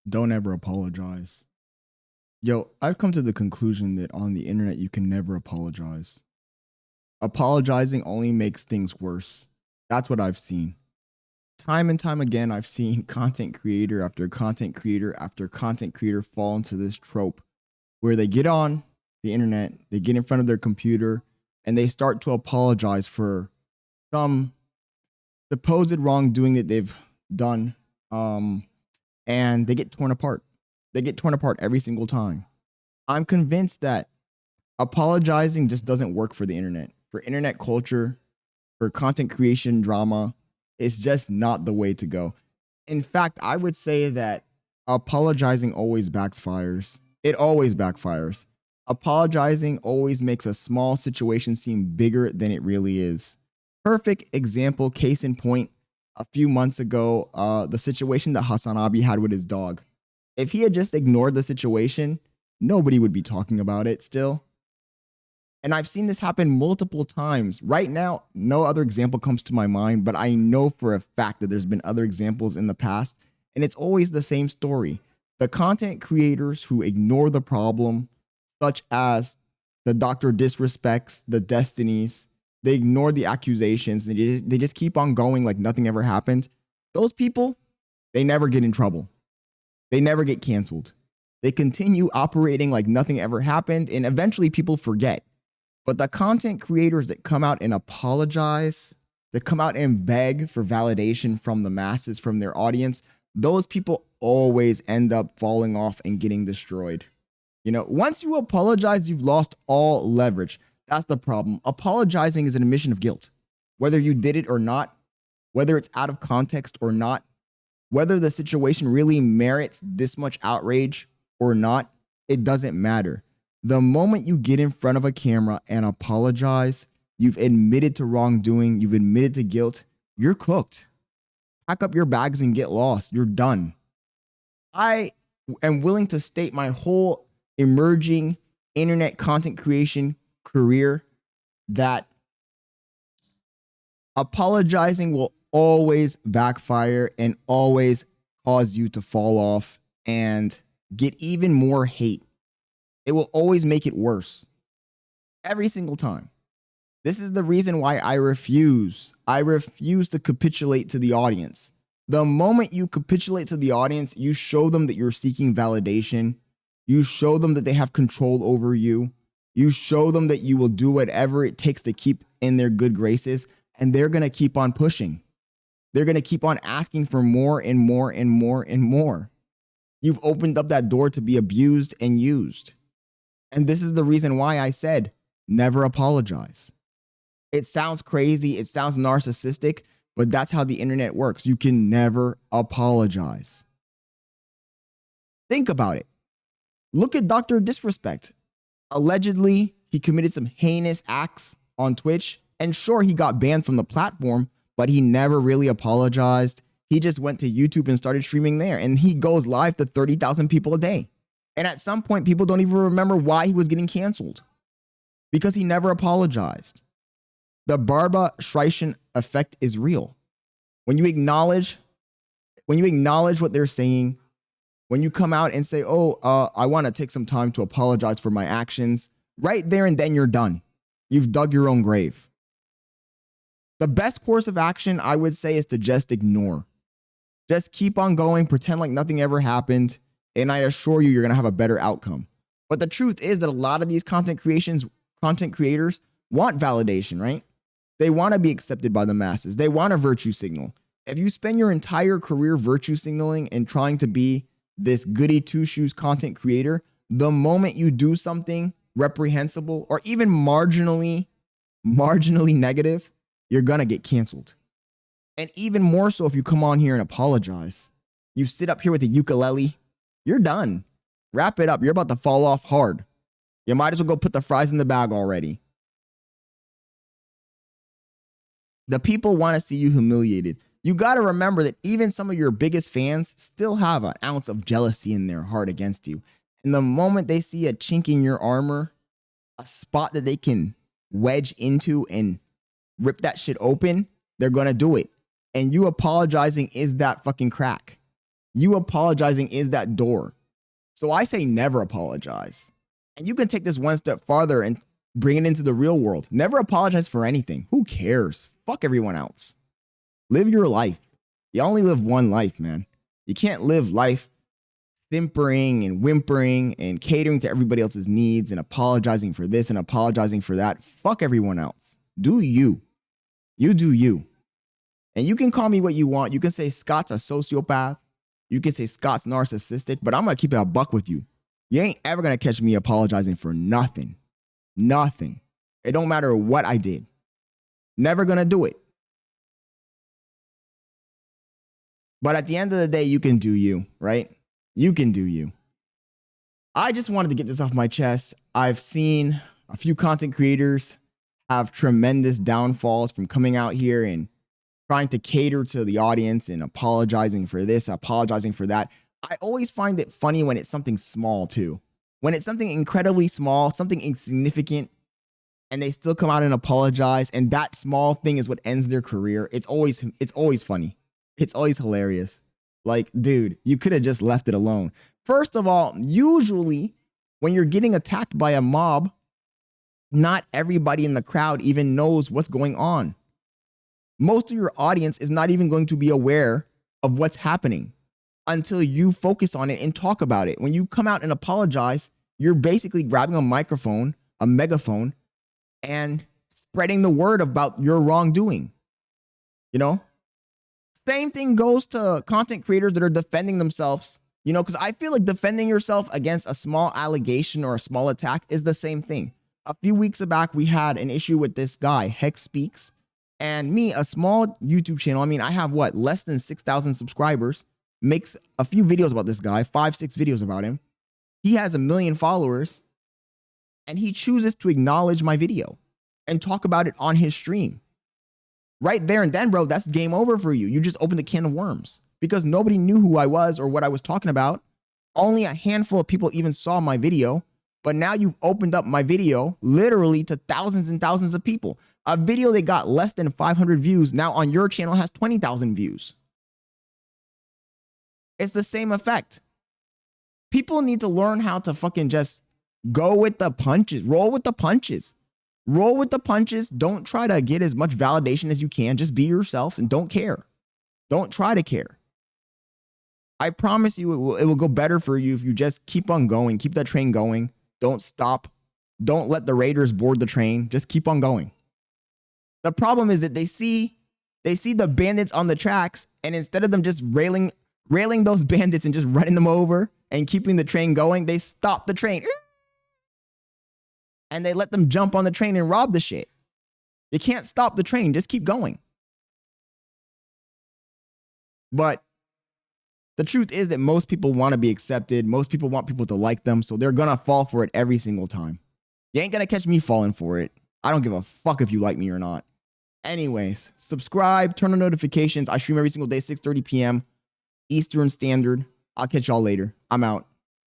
Don't ever apologize. Yo, I've come to the conclusion that on the internet, you can never apologize. Apologizing only makes things worse. That's what I've seen. Time and time again, I've seen content creator after content creator after content creator fall into this trope where they get on the internet, they get in front of their computer, and they start to apologize for some supposed wrongdoing that they've done. And they get torn apart. They get torn apart every single time. I'm convinced that apologizing just doesn't work for the internet. For internet culture, for content creation drama, it's just not the way to go. In fact, I would say that apologizing always backfires. It always backfires. Apologizing always makes a small situation seem bigger than it really is. Perfect example, case in point, a few months ago, the situation that Hassan Abi had with his dog. If he had just ignored the situation, nobody would be talking about it still. And I've seen this happen multiple times. Right now, no other example comes to my mind, but I know for a fact that there's been other examples in the past, and it's always the same story. The content creators who ignore the problem, such as the Dr. Disrespects, the Destinies, they ignore the accusations, they just keep on going like nothing ever happened. Those people, they never get in trouble. They never get canceled. They continue operating like nothing ever happened, and eventually people forget. But the content creators that come out and apologize, that come out and beg for validation from the masses, from their audience, those people always end up falling off and getting destroyed. You know, once you apologize, you've lost all leverage. That's the problem. Apologizing is an admission of guilt. Whether you did it or not, whether it's out of context or not, whether the situation really merits this much outrage or not, it doesn't matter. The moment you get in front of a camera and apologize, you've admitted to wrongdoing, you've admitted to guilt, you're cooked. Pack up your bags and get lost. You're done. I am willing to state my whole emerging internet content creation career that apologizing will always backfire and always cause you to fall off and get even more hate. It will always make it worse. Every single time. This is the reason why I refuse to capitulate to the audience. The moment you capitulate to the audience, you show them that you're seeking validation. You show them that they have control over you. You show them that you will do whatever it takes to keep in their good graces, and they're going to keep on pushing. They're going to keep on asking for more and more and more and more. You've opened up that door to be abused and used. And this is the reason why I said, never apologize. It sounds crazy. It sounds narcissistic, but that's how the internet works. You can never apologize. Think about it. Look at Dr. Disrespect. Allegedly, he committed some heinous acts on Twitch. And sure, he got banned from the platform, but he never really apologized. He just went to YouTube and started streaming there. And he goes live to 30,000 people a day. And at some point, people don't even remember why he was getting canceled because he never apologized. The Barbara Streisand effect is real. When you acknowledge what they're saying, when you come out and say, I want to take some time to apologize for my actions, right there and then you're done. You've dug your own grave. The best course of action, I would say, is to just ignore. Just keep on going, pretend like nothing ever happened, and I assure you're going to have a better outcome. But the truth is that a lot of these content creators want validation, right? They want to be accepted by the masses. They want a virtue signal. If you spend your entire career virtue signaling and trying to be this goody two-shoes content creator, the moment you do something reprehensible or even marginally negative, you're going to get canceled. And even more so if you come on here and apologize. You sit up here with a ukulele, you're done. Wrap it up. You're about to fall off hard. You might as well go put the fries in the bag already. The people want to see you humiliated. You got to remember that even some of your biggest fans still have an ounce of jealousy in their heart against you. And the moment they see a chink in your armor, a spot that they can wedge into and rip that shit open, they're going to do it. And you apologizing is that fucking crack. You apologizing is that door. So I say never apologize. And you can take this one step farther and bring it into the real world. Never apologize for anything. Who cares? Fuck everyone else. Live your life. You only live one life, man. You can't live life simpering and whimpering and catering to everybody else's needs and apologizing for this and apologizing for that. Fuck everyone else. Do you. You do you. And you can call me what you want. You can say Scott's a sociopath. You can say Scott's narcissistic, but I'm going to keep it a buck with you. You ain't ever going to catch me apologizing for nothing. Nothing. It don't matter what I did. Never going to do it. But at the end of the day, you can do you, right? You can do you. I just wanted to get this off my chest. I've seen a few content creators have tremendous downfalls from coming out here and trying to cater to the audience and apologizing for this, apologizing for that. I always find it funny when it's something small too. When it's something incredibly small, something insignificant, and they still come out and apologize, and that small thing is what ends their career. It's always funny. It's always hilarious. Like, dude, you could have just left it alone. First of all, usually when you're getting attacked by a mob, not everybody in the crowd even knows what's going on. Most of your audience is not even going to be aware of what's happening until you focus on it and talk about it. When you come out and apologize, you're basically grabbing a microphone, a megaphone, and spreading the word about your wrongdoing. You know? Same thing goes to content creators that are defending themselves, you know, because I feel like defending yourself against a small allegation or a small attack is the same thing. A few weeks back, we had an issue with this guy, Hex Speaks, and me, a small YouTube channel. I mean, I have what, less than 6,000 subscribers, makes a few videos about this guy, 5-6 videos about him. He has 1 million followers, and he chooses to acknowledge my video and talk about it on his stream. Right there and then, bro, that's game over for you. You just opened a can of worms because nobody knew who I was or what I was talking about. Only a handful of people even saw my video, but now you've opened up my video literally to thousands and thousands of people. A video that got less than 500 views now on your channel has 20,000 views. It's the same effect. People need to learn how to fucking just go with the punches, roll with the punches. Roll with the punches. Don't try to get as much validation as you can. Just be yourself and don't care. Don't try to care. I promise you it will go better for you if you just keep on going. Keep that train going. Don't stop. Don't let the Raiders board the train. Just keep on going. The problem is that they see the bandits on the tracks, and instead of them just railing those bandits and just running them over and keeping the train going, they stop the train. And they let them jump on the train and rob the shit. You can't stop the train. Just keep going. But the truth is that most people want to be accepted. Most people want people to like them. So they're going to fall for it every single time. You ain't going to catch me falling for it. I don't give a fuck if you like me or not. Anyways, subscribe, turn on notifications. I stream every single day, 6:30 p.m. Eastern Standard. I'll catch y'all later. I'm out.